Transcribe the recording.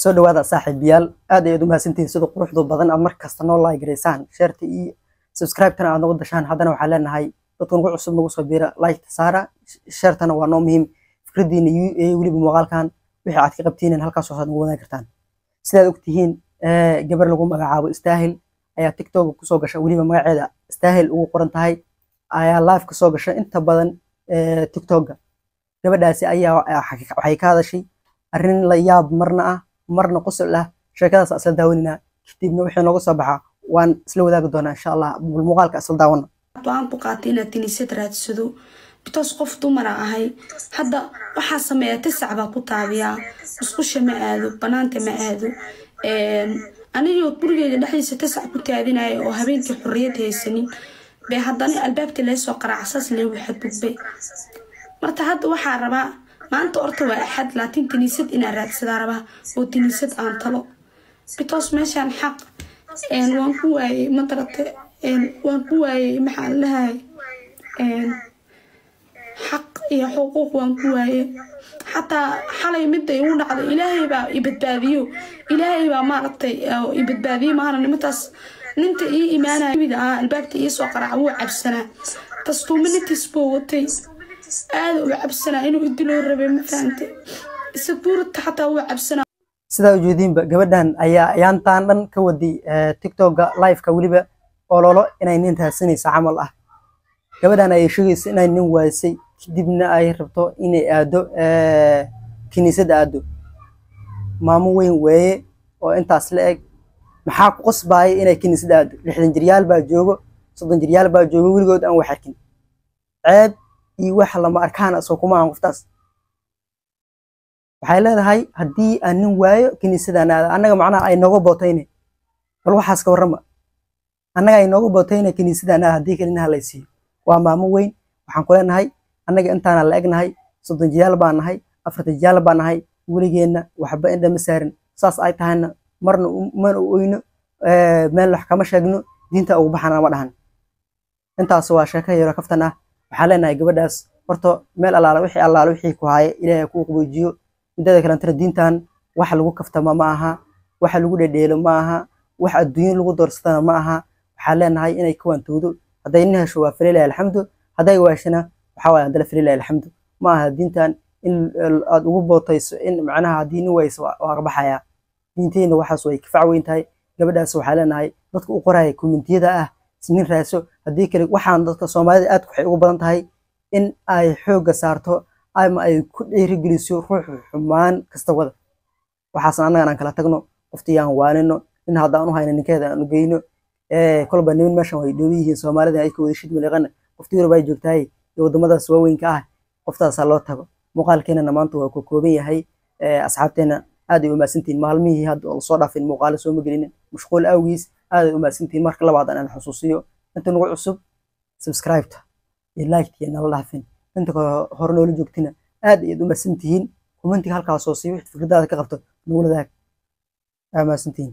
soo dhawaada saaxiibayaal aad ayaad u mahadsantihiin sida quruxda badan aad mar kasta noo like gareysaan share iyo subscribe-tana aad nagu dashaan haddana waxaan leenahay dadku nagu cusub nagu soo biira like saara share-tana waa noo muhiim fikradiina iyo weliba muuqaalkan wixii aad ka qabtiin halkaas oo aad nagu wadaagi kartaan sidaad ogtihiin gabar lagu magacaabo Istaahil ayaa TikTok ku soo gashay weliba magaceeda Istaahil ugu qoran tahay ayaa live ka soo gashay inta badan TikTok gabadhaasi ayaa waxay ka hadashay arrin la yaab marna qosol ah sheekadaas asal daawanina kadibna wixii nooga soo baxa waan isla wadaagi doonaa insha Allah muuqaalka asal daawana waan ku qaatay inaad tinisad raadsado bitos qof dumar ahay hadda waxa sameeyaa 9 baa ku taabiya isqusha ma aado banaanta ma aado aniga gurigeyga dhexdiisa 9 ku taadinayo oo habeenkii xorriyad haysanin bay haddana albaabta la soo qaraacsaas leh waxa gudbay marta hadda waxa rabaa maanta orta waa axad laakiin tinisad ina raadsada rabaa oo tinisad aan talo bitos meeshan xaq waan ku waayay madarate waan ku waayay maxaa lahaay حق يا حقوق وانكواي حتى حالي مدة يقول على إلهي بقى يبتباديو إلهي بقى ما رتي أو يبتباديو ما أنا نمتاس ننت إيه إيمانا يبدأ الباب تيسو قرع وعب سنة تصطو مني تسبوتي هذا وعب سنة إنه يدلو الربي مثلا سبورة حتى وعب سنة sidaa ujeedinba gabadhan ayaa ayaantaan dhan ka wadi TikTok live ka waliba ololo inay nin taasinaysay camal ah gabadhan ay sheegayso inay nin waasay kadibna ay rabto inay aado kiniisada aado maamo weyn weeye oo intaas la eg maxaa ku qasbay inay kiniisada aado 60 jiryaal baa joogo 30 jiryaal baa joogo wiligood aan wax arkin ceeb iyo wax lama arkaan soo kuma aan qoftaas waxay leedahay haddii aan nin waayo kiniisadana anaga macnaha ay nooga bootayne bal waxaas ka warrama anaga ay nooga bootayne kiniisadana haddii kalina halaysiyo waa maamo weyn waxaan ku leenahay anaga intaana la egnahay 30 jiyaal baan nahay 40 jiyaal baan nahay weligeena waxba inda ma saarin saas ay tahayna marna oyno meel wax kama sheegno diinta ugu baxana ma dhahan intaas waa sheeko yar kaftan ah waxaan leenahay gabadhaas horto meel allaala wixii ku haye Ilaahay ku qaboojiyo midada kale inta diintan wax lagu kaftama ma aha wax lagu dhedheelo ma aha wax adduun lagu doorsatana ma aha waxaan leenahay inay ka wantoodo haday nin hesho waa fariilay alxamdu haday waashana waxa waa hadal fariilay alxamdu ma aha diintan in aad ugu bootayso in macnaha hadii nin wayso waa qabaxaya diinteena waxaas way kifac weyn tahay gabadhaas waxa leenahay dadka u qoray community-da ah nin raaso hadii kale waxaan dadka Soomaalida aad waxay ugu badan tahay in ay xooga saarto ama ay ku dhiirigeliso ruux xumaan kasta wada waxaas anaga aan kala tagno qoftiyaan waanino in hadaan u hayno ninkeeda aan u geyno kolba nin meeshan way dhoobihiin Soomaalida ay ku wada shid maleeqan qoftii bay joogtay wadamadaas waaweynka ah qoftaas loo tago muuqaalkeena maanta waa ku kooban yahay asxaabteena aad ay u maasantiin maalmihii hadda oo soo dhaafin muuqaal soo magalin mashquul awgiis aad ay u maasantiin marka labaad aan xusuusiyo inta nagu cusub subscribe iyo like iyo nala dhaafin inta hor noola joogtina aad ay u maasantiin commentiga halkaas soo sii wixii fikradaada ka qabto nagu wadaag maasantiin